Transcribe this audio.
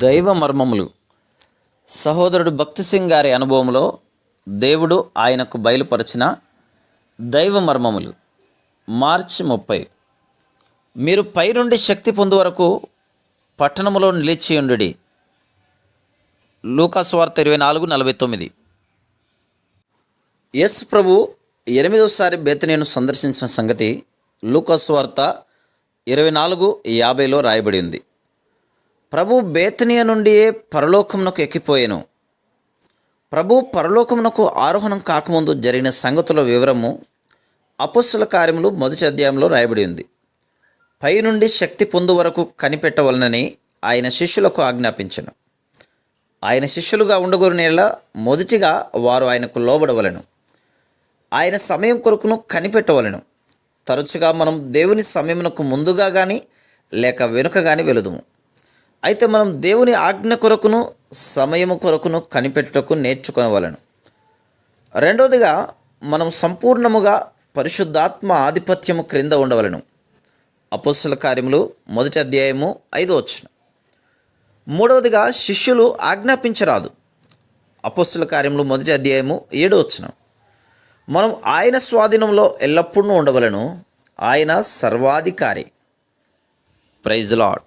దైవ మర్మములు. సహోదరుడు భక్తి సింగ్ గారి అనుభవంలో దేవుడు ఆయనకు బయలుపరిచిన దైవ మర్మములు. మార్చి 30. మీరు పైనుండి శక్తి పొందు వరకు పట్టణములో నిలిచియుండుడి. లూకా సువార్త 24:49. యేసు ప్రభు 8వసారి బేతనీయును సందర్శించిన సంగతి లూకా సువార్త 24:50లో రాయబడి ఉంది. ప్రభు బేతనియ నుండి పరలోకమునకు ఎక్కిపోయెను. ప్రభు పరలోకమునకు ఆరోహణం కాకముందు జరిగిన సంగతుల వివరము అపొస్తలుల కార్యములు 1వ అధ్యాయంలో రాయబడి ఉంది. పైనుండి శక్తి పొందు వరకు కనిపెట్టవలనని ఆయన శిష్యులకు ఆజ్ఞాపించెను. ఆయన శిష్యులుగా ఉండగోరినేలా మొదటిగా వారు ఆయనకు లోబడవలెను. ఆయన సమయం కొరకును కనిపెట్టవలెను. తరచుగా మనం దేవుని సమయమునకు ముందుగా కానీ లేక వెనుక కానీ వెళుదుము. అయితే మనం దేవుని ఆజ్ఞ కొరకును సమయము కొరకును కనిపెట్టుటకు నేర్చుకొనవలెను. రెండవదిగా మనం సంపూర్ణముగా పరిశుద్ధాత్మ ఆధిపత్యము క్రింద ఉండవలెను. అపొస్తలుల కార్యములు 1వ అధ్యాయము 5వ వచనం. మూడవదిగా శిష్యులు ఆజ్ఞాపించరాదు. అపొస్తలుల కార్యములు 1వ అధ్యాయము 7వ వచనం. మనం ఆయన స్వాధీనంలో ఎల్లప్పుడూ ఉండవలెను. ఆయన సర్వాధికారి. Praise the lord.